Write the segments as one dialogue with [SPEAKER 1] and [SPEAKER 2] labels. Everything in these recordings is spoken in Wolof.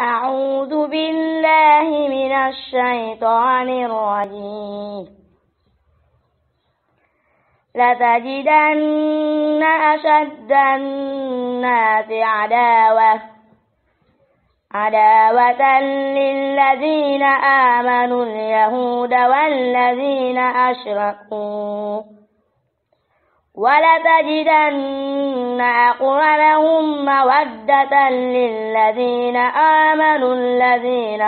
[SPEAKER 1] أعوذ بالله من الشيطان الرجيم. لتجدن أشد الناس عداوة للذين آمنوا اليهود والذين أشركوا ولتجدن أقربهم مودة للذين آمنوا الذين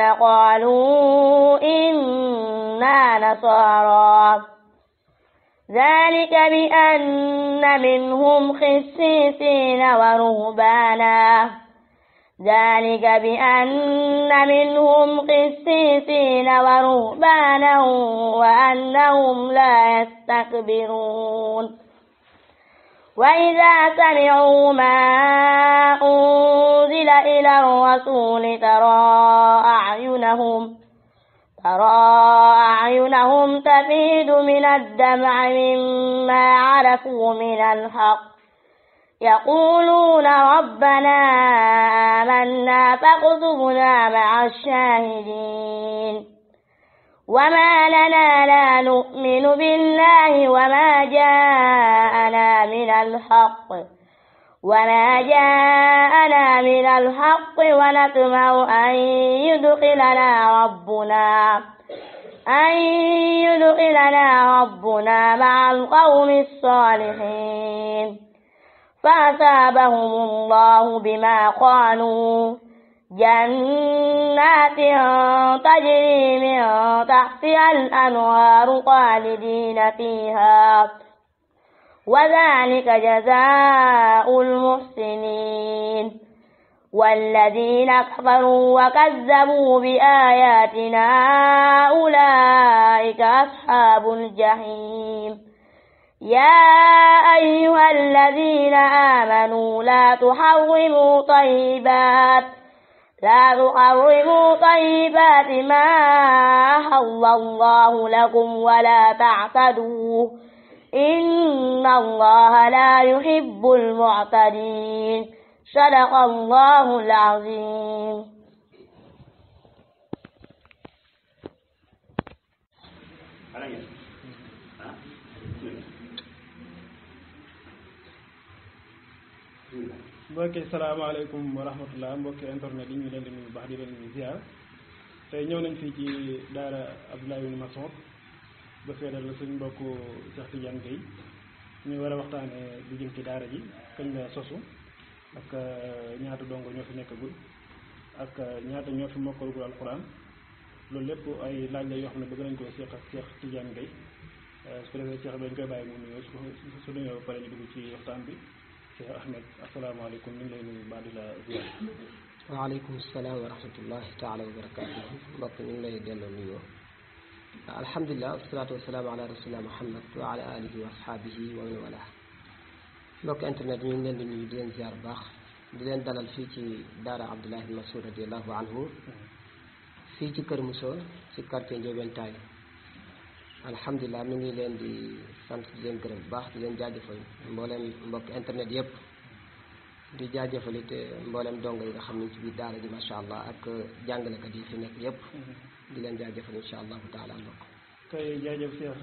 [SPEAKER 1] قالوا إنا نصارى ذلك بأن منهم قسيسين ورهبانا وأنهم لا يستكبرون. وإذا سمعوا ما أنزل إلى الرسول ترى أعينهم تفيض من الدمع مما عرفوا من الحق يقولون ربنا آمنا فاكتبنا مع الشاهدين. وما لنا لا نؤمن بالله وما جاءنا من الحق ونطمع أن يدخلنا ربنا مع القوم الصالحين. فأصابهم الله بما قالوا جنات تجري من تحتها الأنهار خالدين فيها وذلك جزاء المحسنين. والذين كفروا وكذبوا بآياتنا أولئك أصحاب الجحيم. يا أيها الذين آمنوا لا تحرموا طيبات ما أحل الله لكم ولا تعتدوا إن الله لا يحب المعتدين. صدق الله العظيم.
[SPEAKER 2] mbokki salaamaaleykum wa rahmatullah mbokki internet yi ñu leen di nuyu baax di leen ziar tey ñëw nañ fii ci daara Abdoulaye ibn Mas'ud ba feedal la suñ mbokku Cheikh Tidiane Gueye ñu war a waxtaane lu jëm ci daara ji kañ la sosu ak ñaata dongo ñoo fi nekkagul ak ñaata ñoo fi mokkalugul alquran loolu lépp ay laaj la yoo xam ne bëgg nañ koo seq ak Cheikh Tidiane Gueye su ko defee Cheikh dañ koy bàyyi mu nuyoo su nuyoo ba pare ñu dugg ci waxtaan bi. Cheikh Ahmed asalaamaaleykum ñu ngi lay nuyu baax di la ziar.
[SPEAKER 3] waaleykum salaam wa rahmatullahi taala wa barakaatuhu mbokk ñu ngi lay delloo nuyoo. alhamdulilah wasalaatu wasalaamu ala rasulillah muhammad wa ala alihi wa ashaabihi wa man wala mbokk internet ñu ngi leen di nuyu di leen ziar bu baax di leen dalal fii ci daara Abdoulaye ibn Mas'ud radiallahu anhu fii ci Kër Moussa ci quartier Ndiobène Taye. alhamdulilah mi ngi leen di sant di leen gërëm bu baax di leen jaajëfal mboolem mbokk internet yëpp di jaajëfal it mboolem dongo yi nga xam ne ci biir daara ji macha allah ak jàngalekat yi fi nekk yëpp di leen jaajëfal incha allahu taala mbokk.
[SPEAKER 2] kay jaajëf Cheikh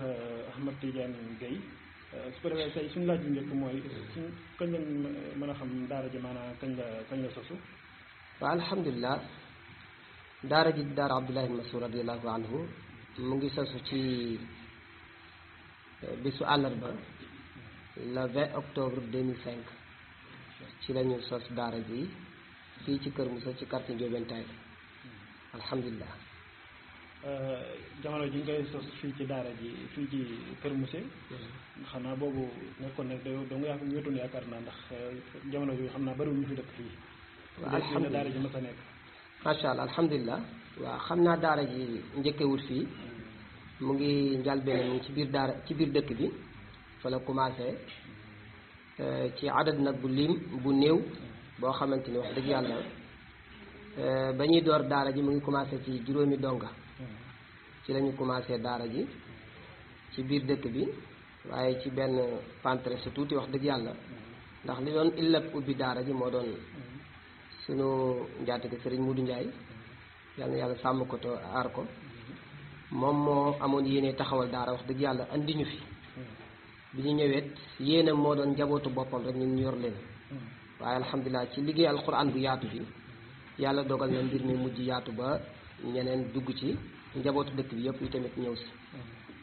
[SPEAKER 2] Ahmed Tidiane Gueye su ko defee tey suñu laaj bi njëkk mooy kañ lañ mën a xam daara ji maanaam kañ la sosu.
[SPEAKER 3] waaw alhamdulilah daara ji daara Abdoulaye ibn Mas'ud radiallahu anhu mu ngi sosu ci bisu àllarba le 20 octobre 2005 ci la ñu sos daara ji fii ci Kër Moussa ci quartier Ndiobène Taye alhamdulilah.
[SPEAKER 2] jamono ji ngay sos fii ci daara ji fii ci Kër Moussa xam naa boobu nekkoon ne da nga wetoon yaakaar naa ndax jamono bi xam naa bariwul ñu fi dëkk fii.
[SPEAKER 3] waaw alhamdulilah
[SPEAKER 2] daara ji mës a nekk.
[SPEAKER 3] macha allah alhamdulilah. waaw xam naa daara ji njëkkewut fii mu ngi njalbeen mu ngi ci biir dëkk bi fa la commencé ci adad nag bu néew boo xamante ni wax dëgg yàlla ba ñuy door daara ji mu ngi commencé ci juróomi donga ci la ñu commencé daara ji ci biir dëkk bi waaye ci benn pantre su tuuti wax dëgg yàlla ndax li doon illab ubbi daara ji moo doon sunu njaatige sëriñ Mudu Njaay yàlla na yàlla sàmm ko te aar ko moom moo amoon yéene taxawal daara wax dëgg yàlla andi ñu fi bi ñu ñëweet yéene moo doon njabootu boppam rek ñun ñu yor leen waaye alhamdulilah ci liggéey alquran bu yaatu bi yàlla dogal na mbir mi mujj yaatu ba ñeneen dugg ci njabootu dëkk bi yëpp yi tamit ñëw si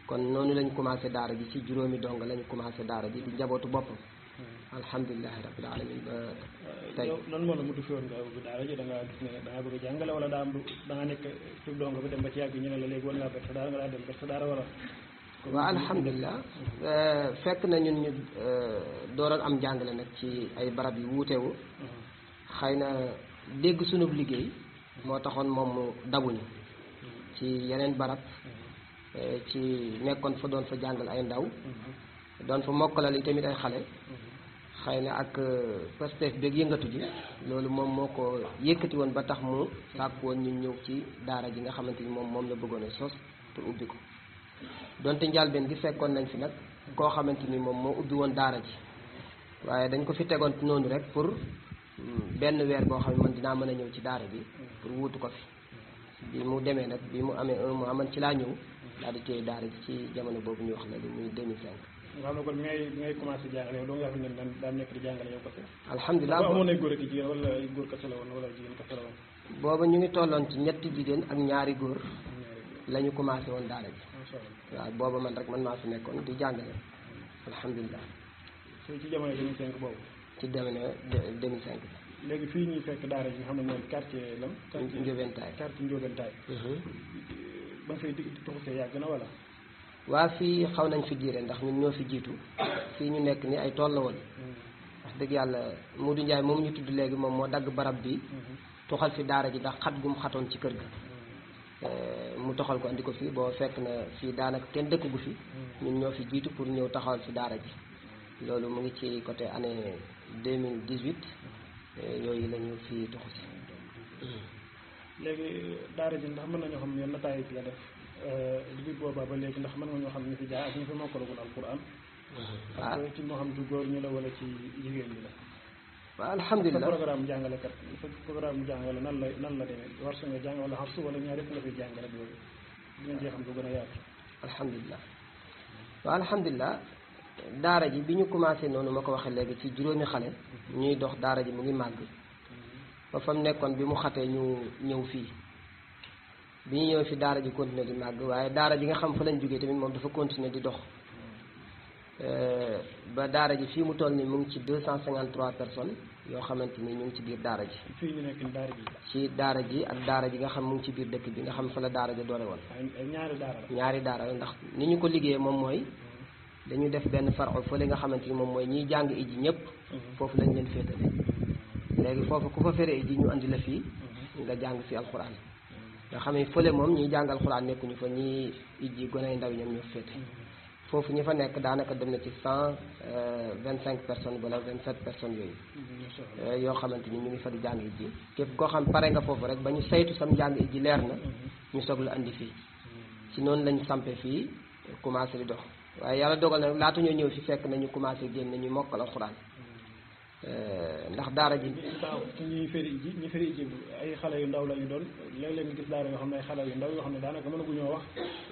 [SPEAKER 3] kon noonu lañ commencé daara ji ci juróomi dong lañ commencé daara ji di njabootu boppam alhamdulilahi rabbil alamin ba tey.
[SPEAKER 2] lan moo la mu fi woon nga ubbi daara ji da ngaa gis ne da ngaa bëgg a jàngale wala da nga nekk ci dong bi dem ba ci yàgg ñu ne la léegi war ngaa ber sa daara nga daa dem ber sa daara wala.
[SPEAKER 3] waaw alhamdulilah fekk na ñun ñu dooroon am jàngale nag ci ay barab yu wuutewu xëy na dégg sunub liggéey moo taxoon moom mu dabuñu ci yeneen barab ci nekkoon fa doon fa jàngal ay ndaw doon fa mokkalal yi tamit ay xale xëy na ak pastef beeg yëngatu ji loolu moom moo ko yëkkati woon ba tax mu sàkk woon ñu ñëw ci daara ji nga xamante ni moom la bëggoon a sos pour ubbi ko donte njàlbeen gi fekkoon nañ fi nag koo xamante ni moom moo ubbi woon daara ji waaye dañ ko fi tegoon noonu rek pour benn weer boo xam ne man dinaa mën a ñëw ci daara bi pour wuutu ko fi bi mu demee nag bi mu amee un mois man ci laa ñëw daal di téye daara ji ci jamono boobu ñu wax léegi muy 2005.
[SPEAKER 2] nga xam ne kon bi ngay commencé jàngale yow doo nga xam ne daan nekk di jàngale yow kese.
[SPEAKER 3] alhamdulilah
[SPEAKER 2] amoon ay góor ak jigéen wala ay góor kese la woon wala jigéen kese la woon.
[SPEAKER 3] booba ñu ngi tolloon ci ñetti jigéen ak ñaari góor la ñu commencé woon daara ji. waaw booba man rek man maa fi nekkoon di jàngale alhamdulilah.
[SPEAKER 2] ci jamono 2005 boobu.
[SPEAKER 3] ci jamono 2005.
[SPEAKER 2] léegi fii ñuy fekk daara ji nga xam ne mooy quartier lam.
[SPEAKER 3] Ndiobentaay
[SPEAKER 2] quartier Ndiobentaay. ba nga fay tuxusee yàgg na wala.
[SPEAKER 3] waa fii xaw nañ fi diire ndax ñun ñoo fi jiitu fii ñu nekk ni ay tool la woon wax dëgg yàlla Modou Ndiaye moom ñu tudd léegi moom moo dagg barab bi toxal fi daara ji ndax xat gum xatoon ci kër ga mu toxal ko andi ko fii boo fekk na fii daanaka kenn dëkk gu fi ñun ñoo fi jiitu pour ñëw taxawal fi daara ji loolu mu ngi ci côté année 2018 yooyu la ñu fi toxu si
[SPEAKER 2] léegi daara ji ndax mën nañoo xam ne nataay bi la def depuis boobaa ba léegi ndax mën nga ñoo xam ne ñu fi jaar ak ñu fi mokkalagul alquran waaw ci moo xam du góor ñu la wala ci jigéen ñi la
[SPEAKER 3] waaw alhamdulilah
[SPEAKER 2] sa programme jàngalekat sa programme jàngale nan la demee war sa nga jàng wala xam su wala ñaar yëpp nga fi jàngale ak yooyu dinañ cee xam du gën a yaatu
[SPEAKER 3] alhamdulilah waaw alhamdulilah daara ji bi ñu commencé noonu ma ko waxee léegi ci juróomi xale ñuy dox daara ji mu ngi màgg ba fa mu nekkoon bi mu xatee ñu ñëw fii bi ñu ñëw fi daara ji continuer di màgg waaye daara ji nga xam fa lañ jógee tamit moom dafa continuer di dox ba daara ji fii mu toll nii mu ngi ci 253 personnes yoo xamante ni ñu ngi ci biir daara ji.
[SPEAKER 2] fii ñu nekk daara ji.
[SPEAKER 3] ci daara ji ak daara ji nga xam mu ngi ci biir dëkk bi nga xam fa la daara ji doore woon. ñaari daara la ndax ni ñu ko liggéeyee moom mooy dañu def benn far'u fële nga xamante ni moom mooy ñiy jàng iji ñëpp. foofu lañ leen féetale. léegi foofu ku fa fere iji ñu andi la fii. nga jàng fi alxuraan. nga xam ne fële moom ñiy jàng alxuraan nekkuñu fa ñi iji gone yu ndaw ñoom ñoo féete. foofu ñi fa nekk daanaka dem na ci 125 personnes wala 27 personnes yooyu yoo xamante ni ñu ngi fa di jàng iji képp koo xam pare nga foofu rek ba ñu saytu sam jàng iji leer na ñu soog la andi fii ci noonu lañ sampe fii commencé di dox waaye yàlla dogal na laata ñoo ñëw fi fekk nañu commencé génn ñu mokkal alxuraan ndax daara ji
[SPEAKER 2] ñi feri iji ay xale yu ndaw la ñu doon léeg-léeg nga gis daara yoo xam ne ay xale yu ndaw yoo xam ne daanaka mënaguñoo wax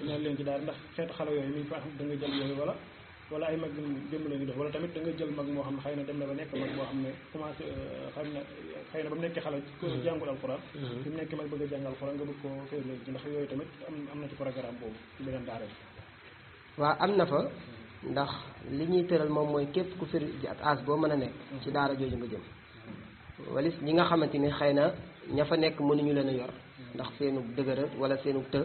[SPEAKER 2] ñaan leen ci daara ndax xeetu xale yooyu mi fa da nga jël yooyu wala ay mag jëm la ñu def wala tamit da nga jël mag moo xam ne xëy na dem na ba nekk mag moo xam ne commencé xëy na ba mu nekkee xale ko jàngul alxuraan bi mu nekkee mag bëgg a jàng alxuraan nga bëgg koo fay léegi ci ndax yooyu tamit am na ci programme boobu ci beneen daara yi
[SPEAKER 3] waaw am na fa ndax li ñuy tëral moom mooy képp ku firi ji ak as boo mën a nekk ci daara jooju nga jëm walis ñi nga xamante ni xëy na ña fa nekk mënuñu leen a yor ndax seenu dëgëra wala seenu të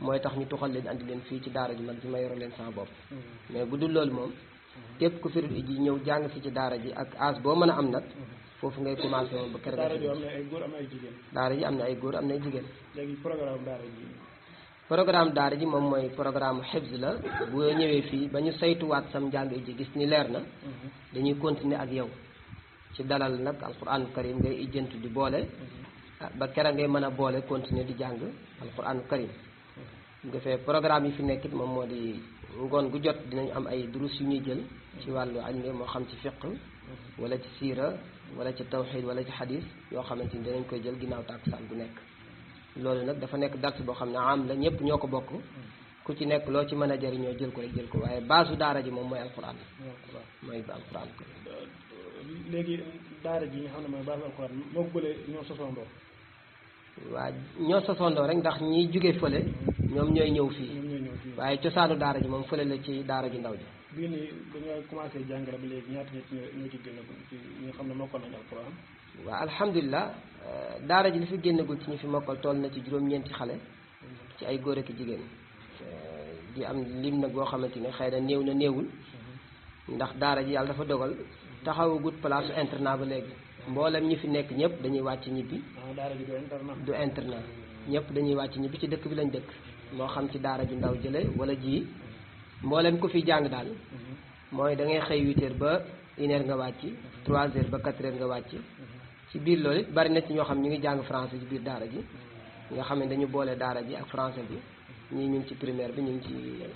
[SPEAKER 3] mooy tax ñu tuxal leen andi leen fii ci daara ji man bi ma yoro leen sama bopp mais bu dul loolu moom képp ku firi ji ñëw jàng si ci daara ji ak as boo mën a am nag foofu ngay commencé moom ba keroog
[SPEAKER 2] daara ji am na ay góor am na ay jigéen
[SPEAKER 3] daara ji am na ay góor am na ay jigéen
[SPEAKER 2] léegi programme
[SPEAKER 3] daara ji moom mooy programme xibs la bu ñëwee fii ba ñu saytuwaat sam njàng ji gis ni leer na dañuy continuer ak yow ci dalal nag alquran karim ngay ijjantu di boole ba kera ngay mën a boole continuer di jàng alquran karim bu defee programme yi fi nekkit moom moo di ngoon gu jot dinañ am ay durus yu ñuy jël ci wàllu ilmi moo xam ci fiqh wala ci siira wala ci tawxid wala ci xadis yoo xamante ni dinañ koy jël ginnaaw tàkkusaan gu nekk loolu nag dafa nekk dars boo xam ne am la ñëpp ñoo ko bokk ku ci nekk loo ci mën a jëriñoo jël ko rek jël ko waaye baasu daara ji moom mooy alquran mooy alquran
[SPEAKER 2] léegi daara ji nga xam ne mooy baasu alquran moo ko bële ñoo sosondoo
[SPEAKER 3] waa ñoo sosondoo rek ndax ñiy jóge fële ñoom ñooy ñëw fii waaye cosaanu daara ji moom fële la ci daara ji ndaw ji
[SPEAKER 2] bii nii da nga commencé jàngale ba léegi ñaata nit ñoo ci génn ci ñi nga xam ne mokkal nañ alquran
[SPEAKER 3] waaw alhamdulilah daara ji li fi génnagul ci ñi fi mokkal toll na ci juróom-ñeenti xale ci ay góor ak jigéen di am lim nag boo xamante ne xëy na néew na néewul ndax daara ji yàlla dafa dogal taxawagut place internat ba léegi mboolem ñi fi nekk ñëpp dañuy wàcc ñibbi
[SPEAKER 2] daara ji
[SPEAKER 3] du internat ñëpp dañuy wàcc ñibbi ci dëkk bi lañ dëkk moo xam ci daara ji ndaw jële wala ji mboolem ku fi jàng daal mooy da ngay xëy 8 heures ba 1 heure nga wàcc 3 heures ba 4 heures nga wàcc ci biir loolu it bari na ci ñoo xam ñu ngi jàng français ci biir daara ji nga xam ne dañu boole daara ji ak français bi ñii ñu ngi ci primaire bi ñu ngi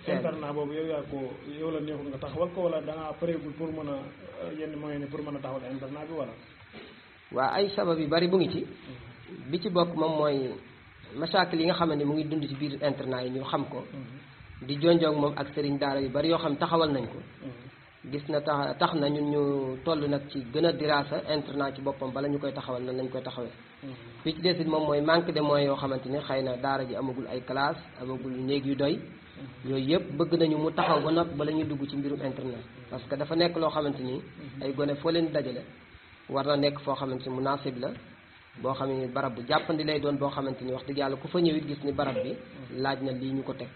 [SPEAKER 3] ci
[SPEAKER 2] internat boobu yow yaa ko yow la neexul nga taxawal ko wala da ngaa pareegul pour mën a yenn moyens pour mën a taxawal internat bi wala
[SPEAKER 3] waa ay sabab yu bari bu ngi ci bi ci bokk moom mooy masaakil yi nga xam ne mu ngi dund ci biir internat yi ñu xam ko di jonjoog moom ak sëriñ daara yu bari yoo xam taxawal nañ ko gis na tax na ñun ñu toll nag ci gën a diraasa internat ci boppam bala ñu koy taxawal nan lañ koy taxawee fii ci desit moom mooy manque de moyens yoo xamante ni xëy na daara ji amagul ay classe amagul néeg yu doy yooyu yëpp bëgg nañu mu taxaw ba nag bala ñu dugg ci mbirum internat parce que dafa nekk loo xamante ni ay gone foo leen dajale war na nekk foo xamante ni munaasib la boo xam ne barab bu jàppandi lay doon boo xamante ni wax dëgg yàlla ku fa ñëwit gis ni barab bi laaj na lii ñu ko teg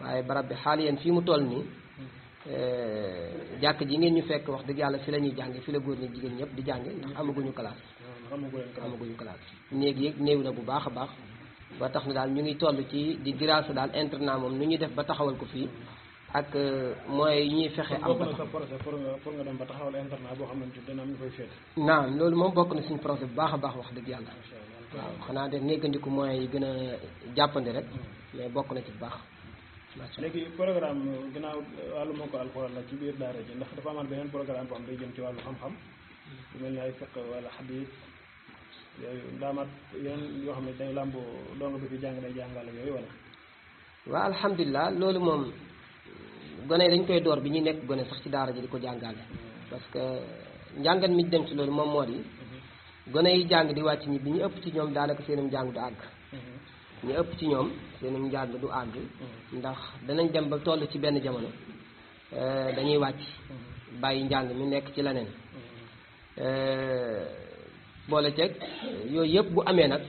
[SPEAKER 3] waaye barab bi xaaliyan fii mu toll nii jàkk ji ngeen ñu fekk wax dëgg yàlla fi la ñuy jànge fi la góor ñi jigéen ñëpp di jànge ndax amaguñu classe néeg yéeg néew na bu baax a baax ba tax na daal ñu ngi toll ci di diraasa daal internat moom nu ñuy def ba taxawal ko fii ak moyens yi ñuy fexe am ba
[SPEAKER 2] pour nga dem ba taxawal internat boo xam ne dina am ñu koy féete
[SPEAKER 3] naam loolu moom bokk na suñu projet bu baax a baax wax dëgg yàlla waaw xanaa def néggandiku moyens yi gën a jàppandi rek mais bokk na ci bu baax
[SPEAKER 2] léegi programme ginnaaw wàllu moo ko alxuraan la ci biir daara ji ndax dafa amaat beneen programme boo xam day jëm ci wàllu xam-xam lu mel ni ay fiqh wala xadiis yooyu ndaamaat yeneen yoo xam ne day làmbu donga bi fi jàng day jàngale yooyu wala
[SPEAKER 3] waaw alhamdulilah loolu moom gone yi dañ koy door bi ñuy nekk gone sax ci daara ji di ko jàngale parce que njàngat mi dem ci loolu moom moo di gone yi jàng di wàcc ñi bi ñu ëpp ci ñoom daanaka seenum njàng du àgg ñu ëpp ci ñoom seenum njàng du àgg ndax danañ dem ba toll ci benn jamono dañuy wàcc bàyyi njàng mi nekk ci leneen boole ceeg yooyu yëpp bu amee nag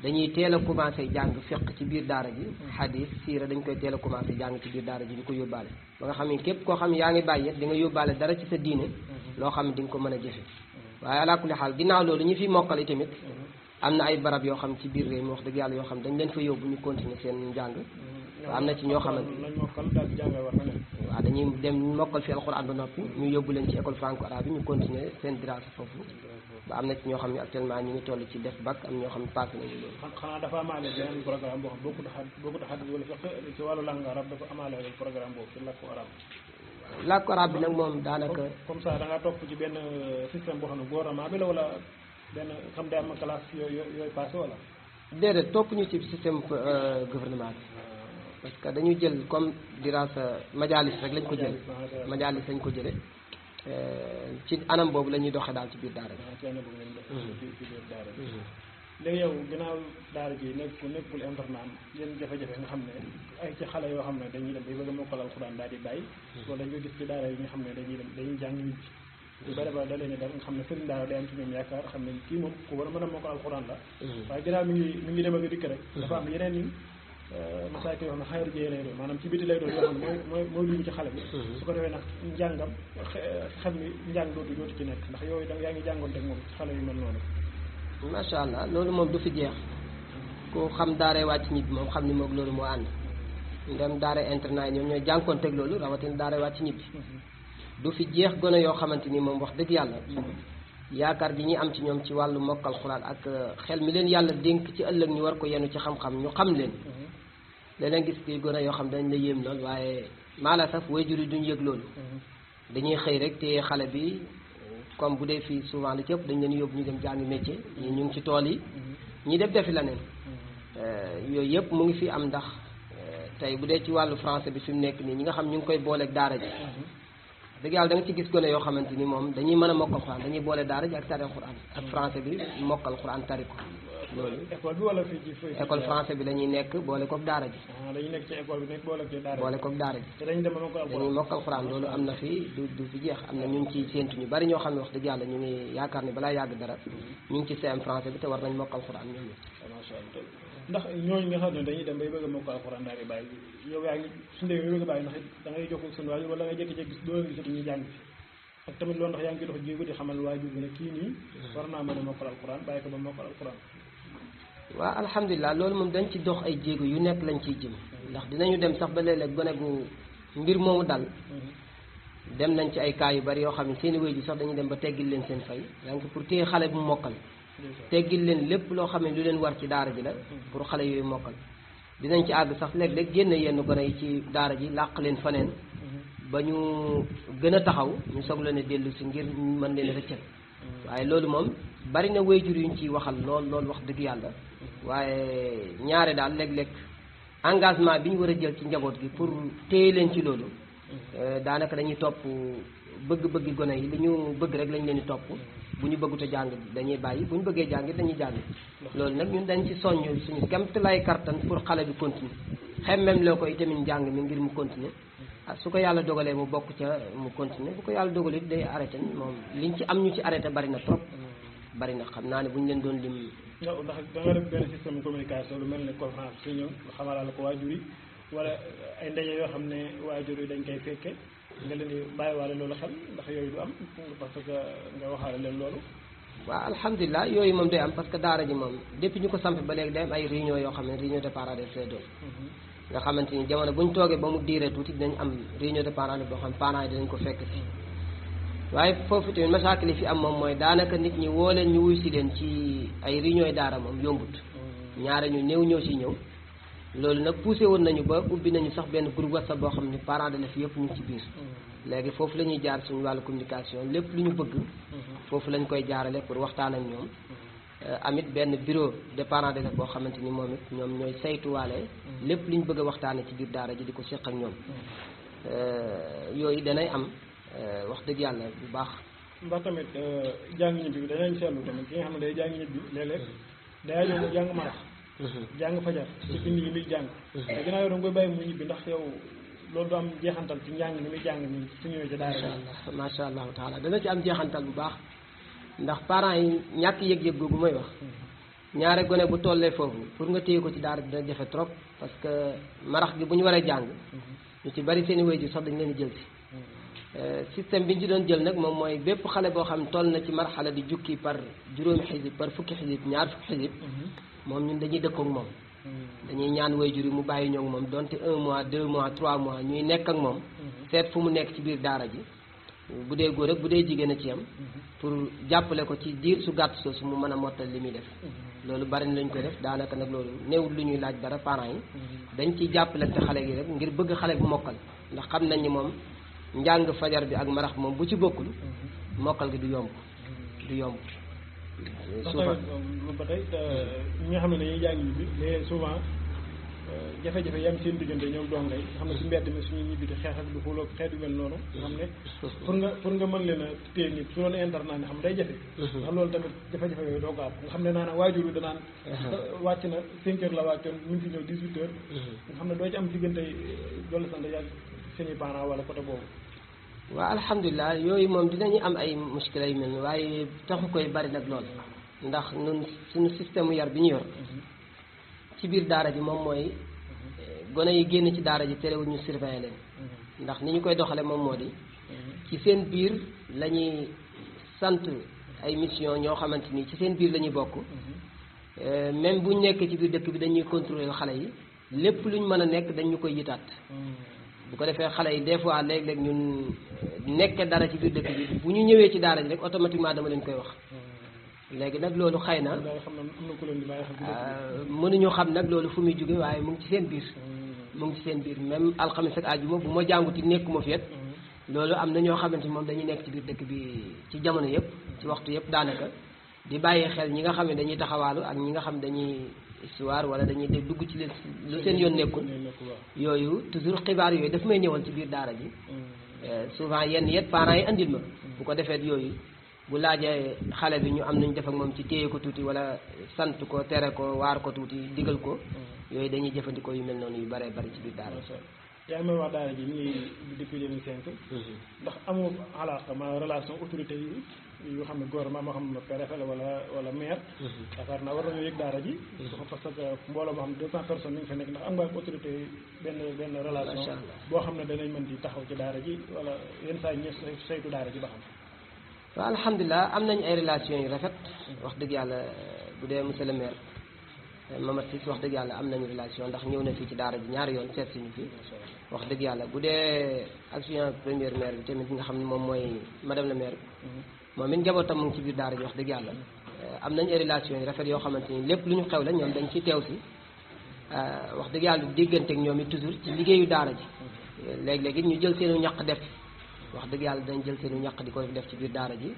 [SPEAKER 3] dañuy teel a commencé jàng fiq ci biir daara ji xadis siira dañ koy teel a commencé jàng ci biir daara ji di ko yóbbaale ba nga xam ne képp koo xam ne yaa ngi bàyyi di nga yóbbaale dara ci sa diine loo xam ne di nga ko mën a jëfe waaye alaa kulli xaal ginnaaw loolu ñu fi mokkal i tamit am na ay barab yoo xam ci biir réew mi wax dëgg yàlla yoo xam dañ leen fa yóbbu ñu continuer seen njàng am na ci ñoo xamante waaw dañuy dem mokkal fi alxuraan ba noppi ñu yóbbu leen ci école franco arabe yi ñu continuer seen dirasa foofu ba am na ci ñoo xam ne actuellement ñu ngi toll ci def bac am ñoo xam ne passé nañu loolu
[SPEAKER 2] xanaa dafa amaale beneen programme boo xam bokkut a xadis wala fiqh ci wàllu langue arabe dafa amaale programme boobu ci làkku arabe
[SPEAKER 3] làkku arabe bi nag moom daanaka
[SPEAKER 2] comme ça da nga topp ci benn système boo xam ne gouvernement bi la wala benn xam day am classe yooyu passé wala
[SPEAKER 3] déedéet topp ñu ci système gouvernement bi parce que dañu jël comme dirasa majalis rek lañ ko jël majalis lañ ko jële ci anam boobu la ñuy doxee daal ci biir daara
[SPEAKER 2] ci biir daara léegi yow ginnaaw daara ji nekkul internat yéen jafe-jafe nga xam ne ay ci xale yoo xam ne dañuy dem bay bëgg a mokkal alxuraan daal di bàyyi loolu dañ koy gis ci daara yi nga xam ne dañuy jàng nit lu bari ba da leen def nga xam ne sëriñ daara day am ci ñoom yaakaar xam ne kii moom ku war a mën a mokkal alxuraan la waaye ginnaaw mi ngi dem ak dikk rek dafa am yeneen yi masaaki yoo xam ne xayru jee lay doon maanaam ci biti lay doon yoo xam ne mooy luñu ci xale bi su ko defee nag njàngam xam ni njàng dootu ci nekk ndax yooyu da yaa ngi jàngoon teg moom ci xale yu mel noonu
[SPEAKER 3] macha allah loolu moom du fi jeex ku xam daaree wàcc ñibbi moom xam ni moog loolu moo ànd ndem daaree internat yi ñoom ñooy jànkoon teg loolu rawatina daaree wàcc ñibbi du fi jeex gone yoo xamante ni moom wax dëgg yàlla yaakaar ji ñuy am ci ñoom ci wàllu mokkal xuraan ak xel mi leen yàlla dénk ci ëllëg ñu war ko yenu ci xam-xam ñu xam leen léeg-léeg gis ki gone yoo xam dañ la yéem lool waaye maala saf waajur yi duñ yëg loolu dañuy xëy rek te xale bi comme bu dee fii souvent li ci ëpp dañ leen yóbbu ñu dem jàngi métier ñi ñu ngi ci tool yi ñi def defi leneen yooyu yëpp mu ngi fi am ndax tey bu dee ci wàllu français bi fi mu nekk nii ñi nga xam ñu ngi koy booleeg daara ji dëgg yàlla da nga ci gis gone yoo xamante ni moom dañuy mën a mokkal xuraan dañuy boole daara ji ak tari xuraan ak français bi mokkal xuraan tari ko loolu
[SPEAKER 2] école bi wala fii ci
[SPEAKER 3] école français bi la ñuy nekk boole koog daara ji
[SPEAKER 2] dañuy nekk ci école bi nekk boole
[SPEAKER 3] koog daara ji
[SPEAKER 2] te dañuy dem mokkal
[SPEAKER 3] dañuy mokkal xuraan loolu am na fi du fi jeex am na ñu ngi ciy séentu ñu bari ñoo xam ne wax dëgg yàlla ñu ngi yaakaar ne balaa yàgg dara ñu ngi ci CM français bi te war nañ mokkal xuraan ñoom
[SPEAKER 2] macha Allah ndax ñooñu nga xam ne dañuy dem bay bëgg a mokkal xuraan daal di bàyyi yow yaa ngi suñu demee bay bëgg a bàyyi ndax da ngay jokkoo ak seen waajur wala nga jékki-jékki gis doo leen gisatu ñuy jàng fi ak tamit loolu ndax yaa ngi dox jéego di xamal waajur bi ne kii nii war naa mën a mokkal alxuraan bàyyi ko ba mokkal alxuraan.
[SPEAKER 3] waaw alhamdulilah loolu moom dañ ci dox ay jéego yu nekk lañ ciy jëm ndax dinañu dem sax ba léeg-léeg gone gu mbir moomu dal dem nañ ci ay cas yu bari yoo xam ne seeni waajur sax dañuy dem ba teggil leen seen fay donc pour téye xale bu mokkal teggil leen lépp loo xam ne lu leen war ci daara ji la pour xale yooyu mokkal dinañ ci àgg sax léeg-léeg génne yenn gone yi ci daara ji làq leen faneen ba ñu gën a taxaw ñu soog leen a dellu si ngir mën leen a rëccal waaye loolu moom bari na waajur yuñ ciy waxal lool wax dëgg yàlla waaye ñaare daal léeg-léeg engagement bi ñu war a jël ci njaboot gi pour téye leen ci loolu daanaka dañuy topp bëgg-bëggi gone yi li ñu bëgg rek lañ leen di topp bu ñu bëggut a jàng dañuy bàyyi bu ñu bëggee jàng dañuy jàng loolu nag ñun dañ ci soññ suñu kemt lay kartan pour xale bi continuer xemmem loo ko itamit njàng mi ngir mu continuer su ko yàlla dogalee mu bokk ca mu continuer bu ko yàlla dogalee day arrêté moom liñ ci am ñu ci arrêté bari na trop bari na xam naa ne bu ñu leen doon lim.
[SPEAKER 2] ndax da nga def benn système de communication lu mel ne conférence su ñëw nga xamalal ko waajur yi wala ay ndaje yoo xam ne waajur yi dañ koy fekke nga leen di bàyyiwaale loolu xel ndax yooyu du am parce que nga waxaale leen loolu.
[SPEAKER 3] waaw alhamdulilah yooyu moom day am parce que daara ji moom depuis ñu ko samp ba léegi day am ay réunion yoo xam ne réunion de parents d'élèves lay doon nga xamante ni jamono bu ñu toogee ba mu diiree tuuti dinañ am réunion de parents d'élèves boo xam parents yi dinañ ko fekk si waaye foofu tamit masaakil fi am moom mooy daanaka nit ñi woo leen ñu wuy si leen ci ay réunion yi daara moom yombut ñaare ñu néew ñoo si ñëw loolu nag poussé woon nañu ba ubbi nañu sax benn groupe WhatsApp boo xam ne parents d'élèves yëpp ñu ngi ci biir léegi foofu la ñuy jaar suñu wàllu communication lépp lu ñu bëgg foofu lañ koy jaarale pour waxtaan ak ñoom amit benn bureau de parents d'élèves boo xamante ni moom it ñoom ñooy saytuwaale lépp lu ñu bëgg a waxtaane ci biir daara ji di ko seq ak ñoom yooyu danay am wax dëgg yàlla bu baax.
[SPEAKER 2] ndax tamit jàng ñibbi bi danañ seetlu tamit ki nga xam ne day jàng ñibbi léeg-léeg day ñëw jàng marax jàng fajar ci bind yi muy jàng te ginnaaw yow da nga koy bàyyi mu ñibbi ndax yow loolu du am jeexantal ci njàng ni muy jàng ni su ñëwee ci daara
[SPEAKER 3] macha allahu taala dana ci am jeexantal bu baax ndax parents yi ñàkk yëg-yëg googu mooy wax ñaare gone bu tollee foofu pour nga téye ko ci daara dina jafe trop parce que marax gi bu ñu waree jàng ñu ci bari seen i waajur sax dañ leen di jël si système bi ñu ci doon jël nag moom mooy bépp xale boo xam toll na ci marxala di jukki par juróomi xisib par fukki xisib ñaar fukki xisib moom ñun dañuy dëkkook moom dañuy ñaan waajur yi mu bàyyi ñoo moom donte 1 mois 2 mois 3 mois ñuy nekk ak moom seet fu mu nekk ci biir daara ji bu dee góor ak bu dee jigéen a ci am pour jàppale ko ci diir su gàtt soosu mu mën a mottal li muy def loolu bari na lañ koy def daanaka nag loolu néewul lu ñuy laaj dara parents yi dañ ciy jàppalante xale gi rek ngir bëgg xale bu mokkal ndax xam nañ ni moom njàng fajar bi ak marax moom bu ci bokkul mokkal gi du yomb
[SPEAKER 2] souvent ba tey ñi nga xam ne dañuy jàng ñibbi mais souvent jafe-jafe yi am seen diggante ñoom dongay nga xam ne si mbedd mi suñuy ñibbi di xeex ak du xuloo xeet yu mel noonu nga xam ne pour nga mën leen a téye nit su doon internat ne xam day jafe ndax loolu tamit jafe-jafe yooyu doo ko am nga xam ne naa waajur bi danaan wàcc na 5 heures la wàccoon mu ngi fi ñëw 18 heures nga xam ne doo ci am diggante doole sant yàgg seen i parents wala côté boobu.
[SPEAKER 3] waaw alhamdulilah yooyu moom dinañu am ay muskila yu mel ni waaye taxu koy bari nag lool ndax ñun suñu système yar bi ñu yor ci biir daara ji moom mooy gone yi génn ci daara ji terewul ñu surveiller leen ndax ni ñu koy doxale moom moo di ci seen biir la ñuy sant ay mission ñoo xamante ni ci seen biir la ñuy bokk même bu ñu nekkee ci biir dëkk bi dañuy contrôler xale yi lépp lu ñu mën a nekk dañ ñu koy yitaat bu ko defee xale yi des fois léeg-léeg ñun nekk dara ci biir dëkk bi bu ñu ñëwee ci daara ji rek automatiquement dama leen koy wax léegi nag loolu xëy na mënuñu xam nag loolu fu muy jóge waaye mu ngi ci seen biir mu ngi ci seen biir même alxames ak àjjuma bu ma jànguti nekkuma fi loolu am na ñoo xamante ni moom dañuy nekk ci biir dëkk bi ci jamono yëpp ci waxtu yëpp daanaka di bàyyi xel ñi nga xam ne dañuy taxawaalu ak ñi nga xam dañuy histoire wala dañuy dugg ci lu seen yoon nekkul yooyu toujours xibaar yooyu daf may ñëwal ci biir daara ji souvent yenn yet parents yi andil ma bu ko defee yooyu bu laajee xale bi ñu am nañ def ak moom ci téye ko tuuti wala sant ko tere ko waar ko tuuti digal ko yooyu dañuy jëfandikoo yu mel noonu yu bare bari ci biir daara ji.
[SPEAKER 2] yaa ngi may wax daara ji mi ngi depuis 2005 ndax amoo alaaka ma relation autorité yi yu xam ne gouvernement moo xam ne préfet wala maire yaakaar naa war nañoo yëg daara ji parce que mbooloo moo xam ne 200 personnes ñu ngi fa nekk ndax am nga autorité yi benn relation boo xam ne danañ mën di taxaw ci daara ji wala yenn saa yi ñu saytu daara ji ba xam.
[SPEAKER 3] waaw alhamdulilah am nañ ay relations yu rafet wax dëgg yàlla bu dee monsieur le maire Mamad Ciss wax dëgg yàlla am nañu relation ndax ñëw na fii ci daara ji ñaari yoon seet si ñu fi wax dëgg yàlla bu dee adjoint premier maire bi tamit nga xam ne moom mooy madame la maire moom it njabootam mu ngi ci biir daara ji wax dëgg yàlla am nañ ay relations yu rafet yoo xamante ni lépp lu ñu xew la ñoom dañ ciy teew si wax dëgg yàlla dégganteeg ñoom it toujours ci liggéeyu daara ji léeg-léeg it ñu jël seenu ñaq def wax dëgg yàlla dañ jël seenu ñaq di ko def ci biir daara ji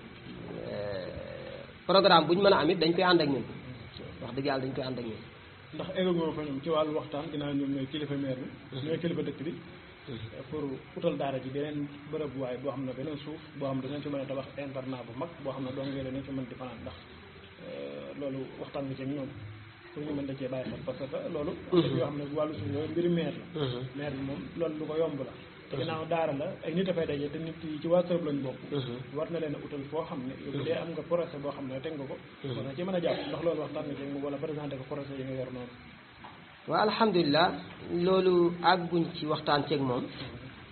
[SPEAKER 3] programme bu ñu mën a am it dañ koy ànd ak ñun wax dëgg yàlla dañ koy ànd ak ñun.
[SPEAKER 2] ndax éggoo fa ñoom ci wàllu waxtaan ginnaaw ñoom ñooy kilifa maire bi. ñooy kilifa dëkk bi. pour utal daara ji beneen bërëb waaye boo xam ne beneen suuf boo xam ne dinañ ci mën a tabax internat bu mag boo xam ne dong dañ ci mën di fanaan ndax loolu waxtaan nga ci ak ñoom pour ñu mën da cee bàyyi xel parce que loolu. yoo xam ne wàllu suuf yooyu mbiri maire la. maire bi moom loolu lu ko yomb la. te ginnaaw daara la ay nit a fay daje te nit yi ci waa kër lañ bokk. war na leen a utal foo xam ne bu dee am nga projet boo xam ne teg nga ko. war na ci mën a jàpp ndax loolu waxtaan nga ci moom wala présenté ko projet yi nga yor noonu.
[SPEAKER 3] waaw alhamdulilah loolu àgguñ ci waxtaan ceeg moom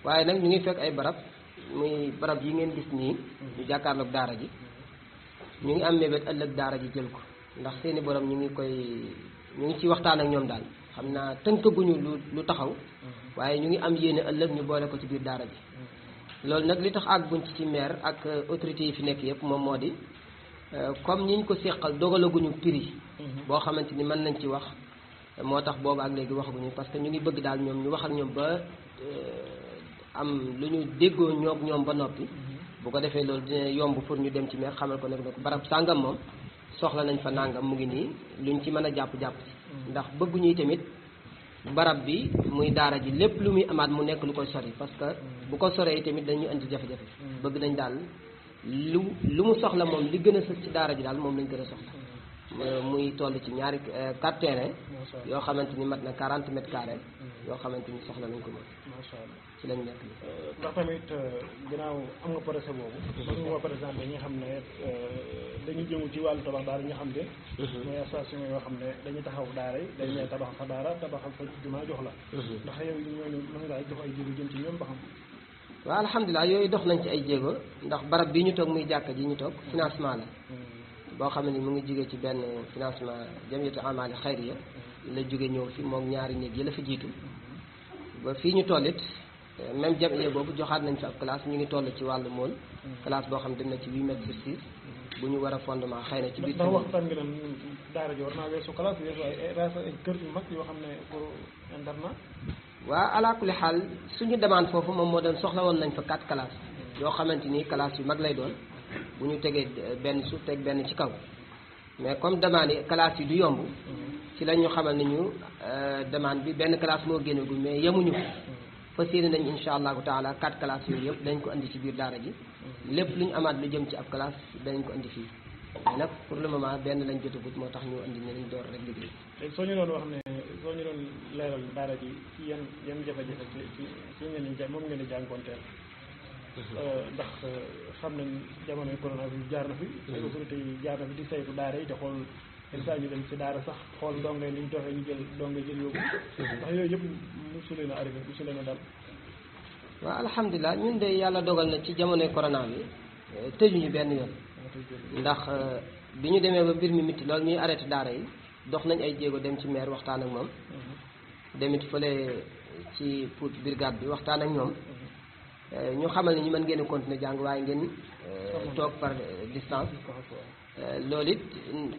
[SPEAKER 3] waaye nag ñu ngi fekk ay barab muy barab yi ngeen gis nii. ñu jàkkaarloog daara ji ñu ngi am mébét ëllëg daara ji jël ko ndax seeni borom ñu ngi ci waxtaan ak ñoom daal xam naa tënkaguñu lu taxaw. waaye ñu ngi am yéene ëllëg ñu boole ko ci biir daara ji loolu nag li tax àgguñ ci maire ak autorités yi fi nekk yëpp moom moo di comme ñi ñu ko séqal dogalaguñu prix boo xamante ni mën nañ ci wax moo tax boobu ak léegi waxaguñu parce que ñu ngi bëgg daal ñoom ñu wax ak ñoom ba am lu ñu déggoo ñoom ba noppi bu ko defee loolu dina yomb pour ñu dem ci maire xamal ko nag ne ko barab sàngam moom soxla nañ fa nàngam mu ngi nii luñ ci mën a jàpp ci ndax bëgguñuy tamit barab bi muy daara ji lépp lu muy amaat mu nekk lu koy sori parce que bu ko soree tamit dañuy indi jafe-jafe bëgg nañ daal lu mu soxla moom li gën a sës ci daara ji daal moom lañ gën a soxla muy toll ci ñaari 4 terrain yoo xamante ni mat na 40 mètres carrés yoo xamante ni soxla nañ ko moom
[SPEAKER 2] macha allah
[SPEAKER 3] ci lañ nekk
[SPEAKER 2] ndax tamit ginnaaw am nga projet boobu mën nga ko présenté ñi nga xam ne dañuy jëngu ci wàllu tabax daara ñi nga xam ne mooy association yoo xam ne dañuy taxaw daara yi dañ lay tabax fa daara tabaxal fa jumaa jox la ndax yow ñooñu mën ngaa jox ay jéego jëm ci ñoom ba xam
[SPEAKER 3] waaw alhamdulilah yooyu dox nañ ci ay jéego ndax barab bi ñu toog muy jàkka ji ñu toog financement la boo xam ne mu ngi jóge ci benn financement jamiyatu amali xayriya la jóge ñëw fi moom ñaari néeg yi la fi jiitu ba fii ñu toll it même jamiya boobu joxaat nañ fi ab classe ñu ngi toll ci wàllu mool classe boo xam ne dem na ci 8 mètres sur 6 bu ñu war a fondement xëy na ci biir
[SPEAKER 2] ndax waxtaan nga ne daara ji war naa weesu classe weesu ay kër yu mag yoo xam ne pour internat
[SPEAKER 3] waaw ala kulli xaal suñu demande foofu moom moo doon soxla woon nañ fa 4 classes yoo xamante ni classe yu mag lay doon bu ñu tegee benn suuf teg benn ci kaw mais comme demande yi classe yi du yomb ci la ñu xamal ni ñu demande bi benn classe moo génnagul mais yemuñu fa séeni nañ insha allahu taala 4 classes yooyu yëpp dañ ko indi ci biir daara ji lépp lu ñu amaat lu jëm ci ab classe danañ ko indi fii mais nag pour le moment benn lañ jotagut moo tax ñu indi ne lañ door rek liggéey.
[SPEAKER 2] léegi soo ñu doon wax ne soo ñu doon leeral daara ji ci yan jafe-jafe ci ngeen di moom ngeen di jànkoonteel ndax xam nañ jamonoy coronavirus jaar na fi ay autorités yi jaar na fi di saytu daara yi di xool yenn saa ñu dem ci daara sax xool ndongo li ñu doxee ñu jël ndongo jël yóbbu ndax yooyu yëpp mosu leen a arrivé mosu leen a dal
[SPEAKER 3] waaw alhamdulilah ñun de yàlla dogal na ci jamonoy corona bi tëjuñu benn yoon ndax bi ñu demee ba mbir mi mitti loolu ñuy arrêté daara yi dox nañ ay jéego dem ci maire waxtaan ak moom demit fële ci pour brigade bi waxtaan ak ñoom ñu xamal ne ñu mën ngeen a continuer jàng waaye ngeen toog par distance loolu it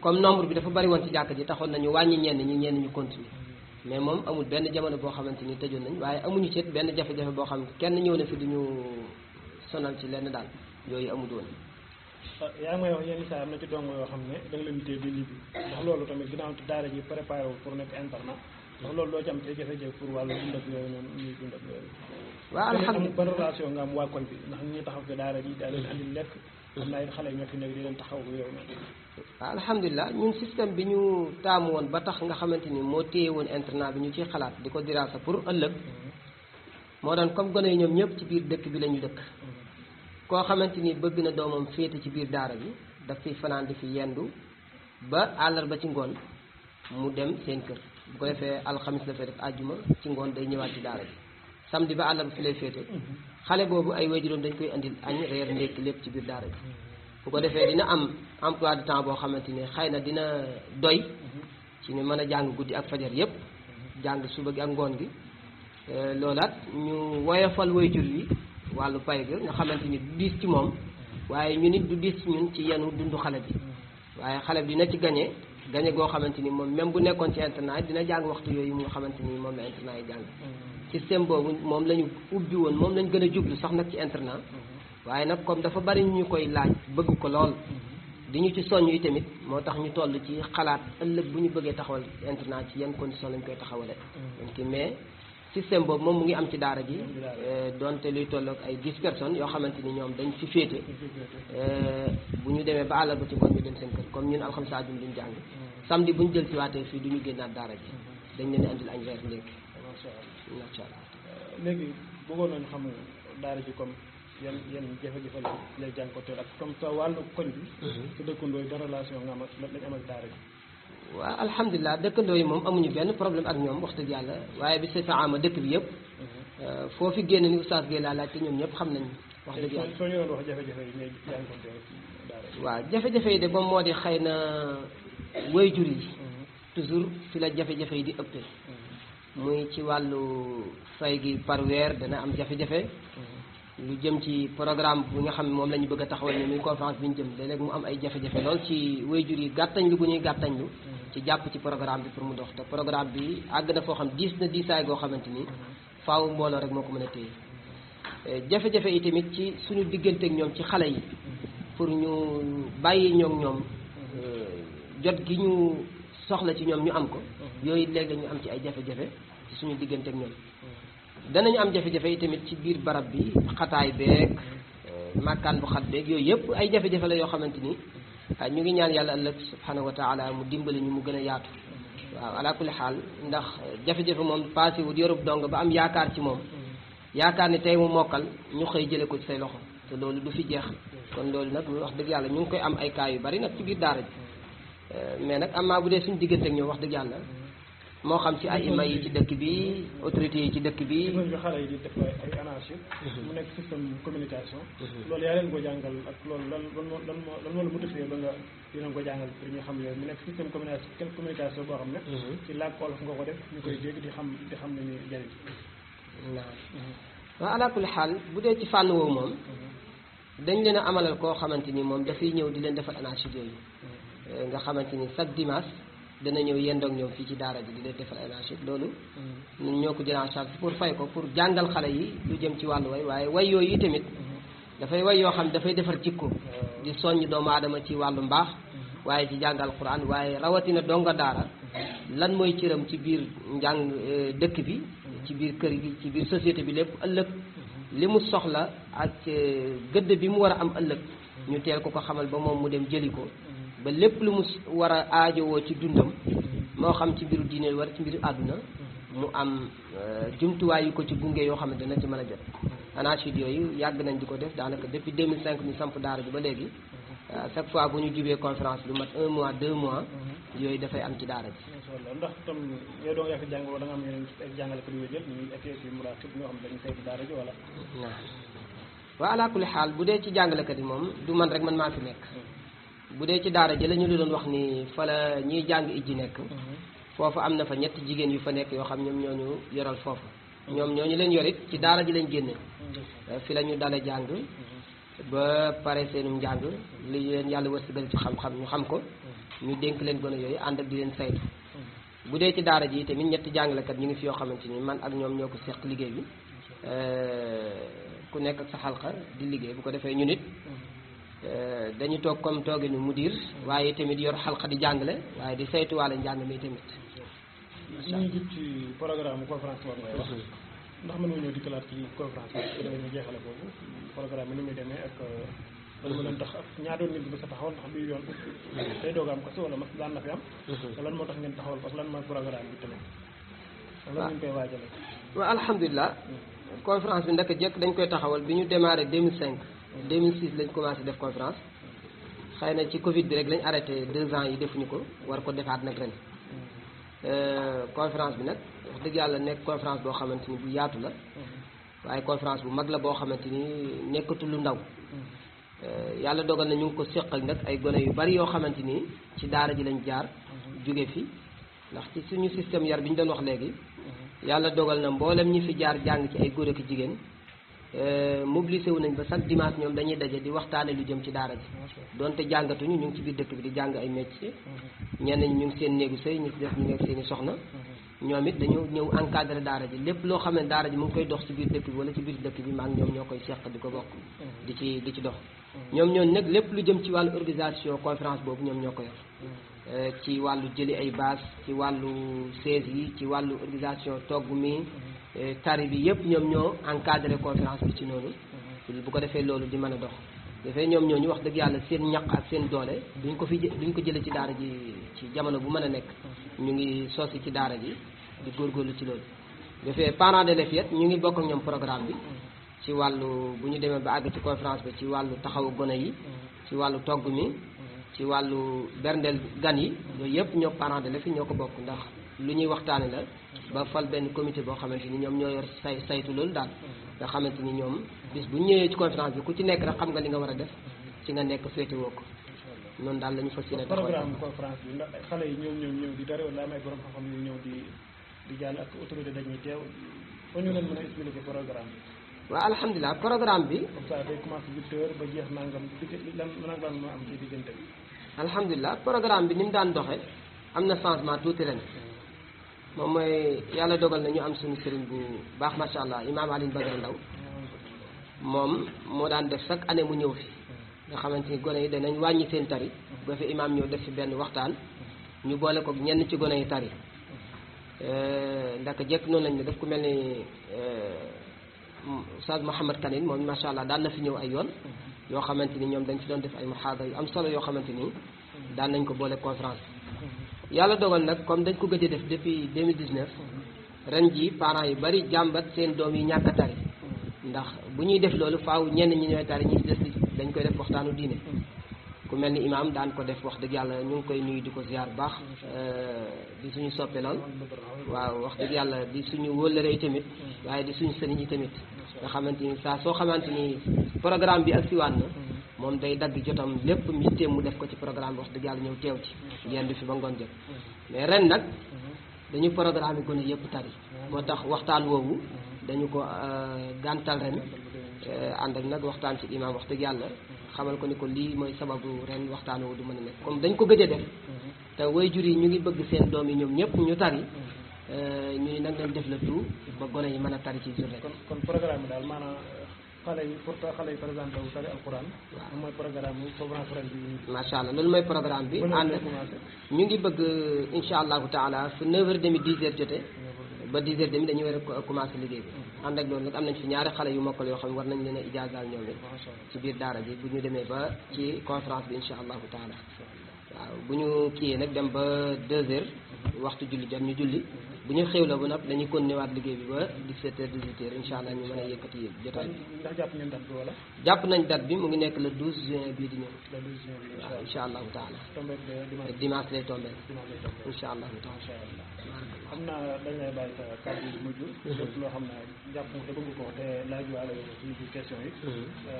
[SPEAKER 3] comme nombre bi dafa bari woon ci jàkk ji taxoon nañu wàññi ñenn ñu continuer mais moom amul benn jamono boo xamante ni tëjoon nañ waaye amuñu ci benn jafe-jafe boo xam kenn ñëw na fi duñu sonal ci lenn daal yooyu amul woon.
[SPEAKER 2] yaa ngi may wax yenn saa am na ci dongo yoo xam ne da nga leen téye ba ñibbi ndax loolu tamit ginnaaw daara ji préparé wu pour nekk internat ndax loolu doo ci am ay jafe-jafe pour wàllu dund ak yooyu noonu ñuy dund ak yooyu.
[SPEAKER 3] waaw alhamdulilah
[SPEAKER 2] ban relation nga am waa koñ bi ndax ñi taxaw ci daara ji daa leen andi lekk xam naa it xale ñoo fi nekk di leen taxaw yooyu noonu.
[SPEAKER 3] waaw alhamdulilah ñun système bi ñu taamu woon ba tax nga xamante ni moo téye woon internat bi ñu ciy xalaat di ko diraasa pour ëllëg moo doon comme gone yi ñoom ñëpp ci biir dëkk bi la ñu dëkk koo xamante ni bëgg na doomam féete ci biir daara bi daf fiy fanaan di fi yendu ba àllarba ci ngoon mu dem seen kër bu ko defee alxamis la fay def àjjuma ci ngoon day ñëwaat ci daara bi samedi ba àllarba fi lay féete xale boobu ay waajuram dañ koy andil añ reer ndékki lépp ci biir daara bi bu ko defee dina am emploi de temps boo xamante ni xëy na dina doy ci ni mën a jàng guddi ak fajar yépp jàng suba gi ak ngoon gi loolaat ñu woyofal waajur yi wàllu pay ga nga xamante ni du diis ci moom waaye ñu nit du diis ci ñun ci yenu dundu xale bi waaye xale bi dina ci gañe goo xamante ni moom même bu nekkoon ci internat dina jàng waxtu yooyu mu nga xamante ni moom la internat yi jàng système boobu moom la ñu ubbi woon moom lañ gën a jublu sax nag ci internat waaye nag comme dafa bari ñu koy laaj bëgg ko lool di ñu ci soññ yi tamit moo tax ñu toll ci xalaat ëllëg bu ñu bëggee taxawal internat ci yan condition lañ koy taxawale donc mais système boobu moom mu ngi am ci daara ji donte luy tolloog ay 10 personnes yoo xamante ni ñoom dañ fi féete bu ñu demee ba àllarba ci ngoon ñu dem seen kër comme ñun alxames àjjuma duñ jàng samedi bu ñu jël si waatee fii du ñu génnaat daara ji dañ leen di andil añ reer ndékki macha allah.
[SPEAKER 2] léegi bëggoon nañu xam daara ji comme yan jafe-jafe lay jànkuwanteel ak comme sa wàllu koñ bi. su dëkkandoo yi ban relation nga am ak lañ am ak daara ji.
[SPEAKER 3] waaw alhamdulilah dëkkandoo yi moom amuñu benn problème ak ñoom wax dëgg yàlla waaye bi sa ama dëkk bi yëpp foofu génn ni oustaz Guèye laa laaj te ñoom ñëpp xam nañ wax dëgg yàlla.
[SPEAKER 2] soo ñu doon wax jafe-jafe yi ngay jànkuwanteel ci daara ji.
[SPEAKER 3] waaw jafe-jafe yi de moom moo di xëy na waajur yi. toujours fi la jafe-jafe yi di ëppee. muy ci wàllu fay gi par weer dana am jafe-jafe. lu jëm ci programme bi nga xam ne moom la ñu bëgg a taxawal ni muy conférence bi ñu jëm léeg-léeg mu am ay jafe-jafe lool ci waajur yi gàttañlu gu ñuy gàttañlu ci jàpp ci programme bi pour mu dox te programme bi àgg na foo xam diis na diisaay goo xamante ni faaw mbooloo rek moo ko mën a téye jafe-jafe yi tamit ci suñu diggante ak ñoom ci xale yi pour ñu bàyyi ñoom jot gi ñu soxla ci ñoom ñu am ko yooyu léeg-léeg ñu am ci ay jafe-jafe ci suñu diggante ak ñoom danañu am jafe-jafe yi tamit ci biir barab bi xataay beeg màkkaan bu xat beeg yooyu yëpp ay jafe-jafe la yoo xamante ni ñu ngi ñaan yàlla ëllëg subhanahu wa taala mu dimbali ñu mu gën a yaatu waaw ala kulli xaal ndax jafe-jafe moom passé wu yorub dong ba am yaakaar ci moom yaakaar ni tey mu mokkal ñu xëy jële ko ci say loxo te loolu du fi jeex kon loolu nag wax dëgg yàlla ñu ngi koy am ay cas yu bari nag ci biir daara ji mais nag amaa bu dee suñu diggante ak ñoom wax dëgg yàlla moo xam ci ay ima yi ci dëkk bi autorités yi ci dëkk bi.
[SPEAKER 2] bi xale yi di def ay anarchie mu nekk système communication. loolu yaa leen ko jàngal ak loolu lan moo la motivé ba nga dinañ ko jàngal pour ñu xam yooyu mu nekk système communication boo xam ne. ci làkk olof nga ko def ñu koy dégg di xam ne ni jëriñ.
[SPEAKER 3] waaw ala kulli xaal bu dee ci fànn woowu moom dañ leen a amalal koo xamante ni moom dafay ñëw di leen defal anarchie yooyu nga xamante ni chaque dimanche. dana ñëw yendoog ñoom fii ci daara ji di leen defal anarchie loolu ñun ñoo ko jël en charge pour fay ko pour jàngal xale yi lu jëm ci wàllu way waaye way yooyu yi tamit dafay way yoo xam dafay defar jikko di soññ doomu aadama ci wàllu mbaax waaye ci jàngal Quran waaye rawatina donga daara lan mooy cëram ci biir njàng dëkk bi ci biir kër gi ci biir société bi lépp ëllëg li mu soxla ak gëdd bi mu war a am ëllëg ñu teel ko xamal ba moom mu dem jëli ko ba lépp lu mu war a aajowoo ci dundam moo xam ci mbiru diine war ci mbiru àdduna mu am jumtuwaay yu ko ci gunge yoo xam ne dana ci mën a jot anachid yooyu yàgg nañ di ko def daanaka depuis 2005 ñu samp daara ji ba léegi chaque fois bu ñu jubee conférence lu mat 1 mois 2 mois yooyu dafay am ci daara ji.
[SPEAKER 2] incha allah ndax tam yow doo yaa fi jàng wala da nga am yeneen ay jàngalekat yu jël ñuy effet si muraqib ñoo xam ne dañu saytu daara ji wala.
[SPEAKER 3] waaw ala kulli xaal bu dee ci jàngalekat yi moom du man rek man maa fi nekk. bu dee ci daara ji la ñu doon wax ni fa la ñuy jàng ijji nekk foofu am na fa ñetti jigéen yu fa nekk yoo xam ñoom ñooñu yoral foofu ñoom ñooñu leen yorit ci daara ji lañ génne fi la ñu dale jàng ba pare seenum njàng li leen yàlla wërsëgal ci xam-xam ñu xam ko ñu dénk leen gone yooyu ànd ak di leen saytu bu dee ci daara ji tamit ñetti jàngalekat ñu ngi fi yoo xamante ni man ak ñoom ñoo ko seq liggéey bi ku nekk ak sa xalqa di liggéey bu ko defee ñu nit dañu toog comme tooginu mudir waaye tamit yor xalqa di jàngale waaye di saytuwaale njàng mi tamit.
[SPEAKER 2] ñu ngi jub ci programme conférence boobu ngay wax ndax mën nga ñëw dikkalaat ci conférence bi su demee ñu jeexale boobu programme bi ni muy demee ak lan moo leen tax ak ñaar doon nit bi sa taxawal ndax bi yoon tey doog am ko si wala mas daan na fi am lan moo tax ngeen taxawal parce que lan mooy programme bi tamit lan ngeen koy waajale
[SPEAKER 3] waaw alhamdulilah conférence bi ndaka jekk dañ koy taxawal bi ñu démarré 2005 2006 lañ commencé def conférence xëy na ci Covid bi rek lañ arrêté 2 ans yi defuñu ko war ko defaat nag ren conférence bi nag wax dëgg yàlla nekk conférence boo xamante ni bu yaatu la waaye conférence bu mag la boo xamante ni nekkatul lu ndaw yàlla dogal na ñu ngi ko séqal nag ay gone yu bari yoo xamante ni ci daara ji lañ jaar jóge fi ndax ci suñu système yar bi ñu doon wax léegi yàlla dogal na mboolem ñi fi jaar jàng ci ay góor ak jigéen mobilisé wu nañ ba chaque dimanche ñoom dañuy daje di waxtaane lu jëm ci daara ji donte jàngatuñu ñu ngi ci biir dëkk bi di jàng ay métier ñenn ñi ñu ngi seen néegu sëy ñi ci def ñu ngi ak seen i soxna ñoom it dañu ñëw encadré daara ji lépp loo xam ne daara ji mu ngi koy dox ci biir dëkk bi wala ci biir dëkk bi maa ngi ñoom ñoo koy seq di ko bokk di ci dox ñoom ñooñu nag lépp lu jëm ci wàllu organisation conférence boobu ñoom ñoo ko yor ci wàllu jëli ay base ci wàllu siège yi ci wàllu organisation togg mi tari bi yëpp ñoom ñoo encadré conférence bi ci noonu bu ko defee loolu di mën a dox dafay ñoom ñooñu wax dëgg yàlla seen ñaq ak seen doole duñ ko jële ci daara ji ci jamono bu mën a nekk ñu ngi sosi ci daara ji di góorgóorlu ci loolu dafay parents d'élèves yet ñu ngi bokk ak ñoom programme bi ci wàllu bu ñu demee ba àgg ci conférence bi ci wàllu taxawu gone yi ci wàllu togg mi ci wàllu berndeel gan yi yooyu yëpp ñoo parents d'élèves yi ñoo ko bokk ndax lu ñuy waxtaane la ba fal benn comité boo xamante ni ñoom ñoo yor saytu loolu daal nga xamante ni ñoom bis bu ñëwee ci conférence bi ku ci nekk rek xam nga li nga war a def ci nga nekk féetewoo ko noonu daal la ñu fas yéene
[SPEAKER 2] programme conférence bi ndax xale yi ñëw di dara wala am ay borom xam-xam yu ñëw di jàll ak autorité dañuy teew fa ñu leen mën a expliquer programme bi
[SPEAKER 3] waaw alhamdulilah programme bi
[SPEAKER 2] comme ça day commencé 8 heures ba jeex nangam lan moo am ci diggante bi
[SPEAKER 3] alhamdulilah programme bi ni mu daan doxee am na changement tuuti ren moom mooy yàlla dogal na ñu am suñu sëriñ bu baax macha allah imaam Alioune Badara Ndaw moom moo daan def chaque année mu ñëw fi nga xamante ni gone yi danañ wàññi seen tari ba fi imaam ñëw def fi benn waxtaan ñu boole ko ñenn ci gone yi tari ndaka jekk noonu lañ ne daf ku mel ni Oustaz Mouhamed Kanine moom macha allah daan na fi ñëw ay yoon yoo xamante ni ñoom dañ fi doon def ay muhaadara yu am solo yoo xamante ni daan nañ ko boole conférence yàlla dogal nag comme dañ ko gëj a def depuis 2019 ren ji parents yu bari jàmbat seen doom yi ñàkk a tari ndax bu ñuy def loolu faaw ñenn ñi ñooy tari ñi ci des dañ koy def waxtaanu diine ku mel ni imaam daan ko def wax dëgg yàlla ñu ngi koy nuyu di ko ziar baax di suñu soppe lool waaw wax dëgg yàlla di suñu wëllëre yi tamit waaye di suñu sëriñ yi tamit nga xamante ni saa soo xamante ni programme bi ak siwaan na moom day dagg jotam lépp yitteem mu def ko ci programme bi wax dëgg yàlla ñëw teew ci yenn fi ba ngoon jot mais ren nag dañu programme yi gone yëpp tari moo tax waxtaan woowu dañu ko gàntal ren ànd ak nag waxtaan ci imaam wax dëgg yàlla xamal ko ni ko lii mooy sababu ren waxtaan woowu du mën a nekk comme dañ ko gëj a def te waajur yi ñu ngi bëgg seen doom yi ñoom ñëpp ñu tari ñu ni nag nañ def la tout ba gone yi mën a tari ci journée
[SPEAKER 2] kon programme bi daal maanaam xale yi pour xale yi présenté wu tari alquran waaw mooy programme bi conférence ren bi
[SPEAKER 3] macha allah loolu mooy programme bi ànd ñu ngi bëgg insha allahu taala su 9h30 10h jotee ba 10h30 dañuy war a commencé liggéey bi ànd ak loolu nag am nañ fi ñaari xale yu mokkal yoo xam ne war nañ leen a ijaazaal ñoom it ci biir daara ji bu ñu demee ba ci conférence bi insha allahu taala waaw bu ñu kiyee nag dem ba 2h waxtu julli jot ñu julli bu ñu xew la ba nag dañuy continuer waat liggéey bi ba 17h 18h insha allah ñu mën a yëkkati jotaay bi.
[SPEAKER 2] ndax jàpp ngeen date bi wala.
[SPEAKER 3] jàpp nañ date bi mu ngi nekk le 12 juin bii di ñëw.
[SPEAKER 2] le 12 juin bii
[SPEAKER 3] waaw insha allahu taala.
[SPEAKER 2] tombé
[SPEAKER 3] dimanche lay tombé. insha allahu taala.
[SPEAKER 2] xam naa dañ lay bàyyi sa kàddu yu mujj. lépp loo xam ne jàpp nga te bëgg ko te laaj waale ko ci biir question yi.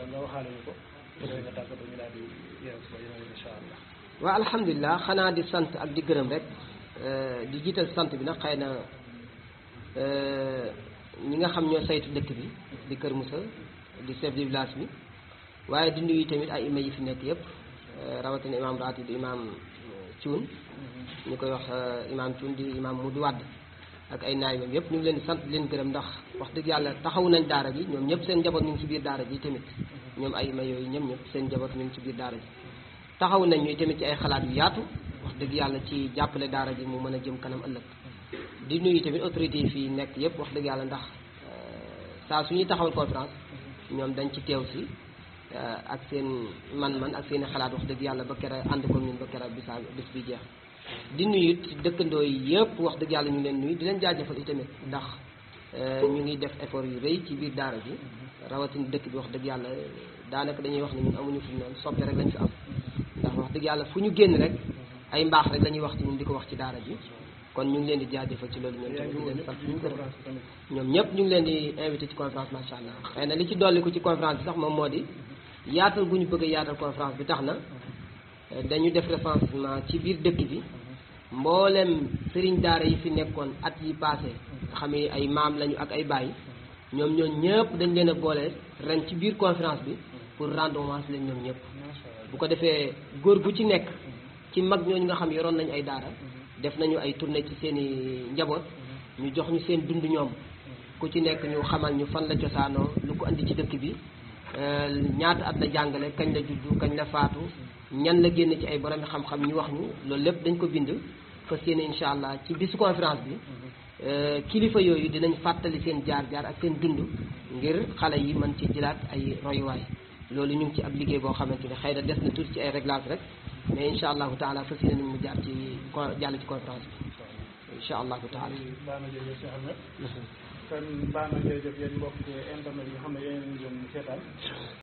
[SPEAKER 2] nga waxaale ñu ko. nga tàggatoo ñu daal di yeewu si ba yeneen incha allah.
[SPEAKER 3] waaw alhamdulilah xanaa di sant ak di gërëm rek di jiital sant bi nag xëy na ñi nga xam ñoo saytu dëkk bi di Kër Moussa di chef de village bi waaye di nuyu tamit ay imam yi fi nekk yëpp rawatina imam ratib imam Thioune ñu koy wax imam Thioune di imam Moudou Wade ak ay naayibam yëpp ñu ngi leen di sant leen gërëm ndax wax dëgg yàlla taxawu nañ daara ji ñoom ñëpp seen njaboot ñu ngi ci biir daara ji tamit ñoom ay ma yooyu ñoom ñëpp seen njaboot ñu ngi ci biir daara ji taxaw nañ ñuy tamit ci ay xalaat yu yaatu wax dëgg yàlla ci jàppale daara ji mu mën a jëm kanam ëllëg di nuyu tamit autorités yi fii nekk yëpp wax dëgg yàlla ndax saa su ñuy taxawal conférence ñoom dañ ci teew si ak seen man-man ak seen i xalaat wax dëgg yàlla ba kera ànd ko ñun ba kera bis bi jeex di nuyu dëkkandoo yi yëpp wax dëgg yàlla ñu leen nuyu di leen jaajëfal itamit ndax ñu ngi def effort yu rëy ci biir daara ji rawatina dëkk bi wax dëgg yàlla daanaka dañuy wax ne ñun amuñu fi noonu soppe rek lañ fi am ndax wax dëgg yàlla fu ñu génn rek ay mbaax rek la ñuy wax ci ñun di ko wax ci daara ji kon ñu ngi leen di jaajëfal ci loolu ñoom tamit di leen sant ñu gërëm ñoom ñëpp ñu ngi leen di invité ci conférence macha allah xëy na li ci dolli ko ci conférence bi sax moom moo di yaatal gu ñu bëgg a yaatal conférence bi tax na dañu def recensement ci biir dëkk bi mboolem sëriñ daara yi fi nekkoon at yi passé nga xam ne ay maam lañu ak ay baay ñoom ñëpp dañ leen a boole ren ci biir conférence bi pour rendre hommage leen ñoom ñëpp bu ko defee góor gu ci nekk ci mag ñooñu nga xam yoroon nañu ay daara def nañu ay tournée ci seen i njaboot ñu jox ñu seen dund ñoom ku ci nekk ñu xamal ñu fan la cosaanoo lu ko andi ci dëkk bi ñaata at la jàngale kañ la juddu kañ la faatu ñan la génn ci ay borom xam-xam ñu wax ñu loolu lépp dañ ko bind fas yéene incha allah ci bisu conférence bi kilifa yooyu dinañ fàttali seen jaar-jaar ak seen dund ngir xale yi mën ci jëlaat ay royuwaay loolu ñu ngi ci ab liggéey boo xamante ne xëy na des na tuuti ci ay réglage rek mais incha allahu taala fas yéene nañ mu jaar ci jàll ci conférence bi incha allahu taala.
[SPEAKER 2] baax na jërëjëf Cheikh Ahmed kon baax na jërëjëf yéen mbokk internet yi nga xam ne yéen a ngi doon seetaan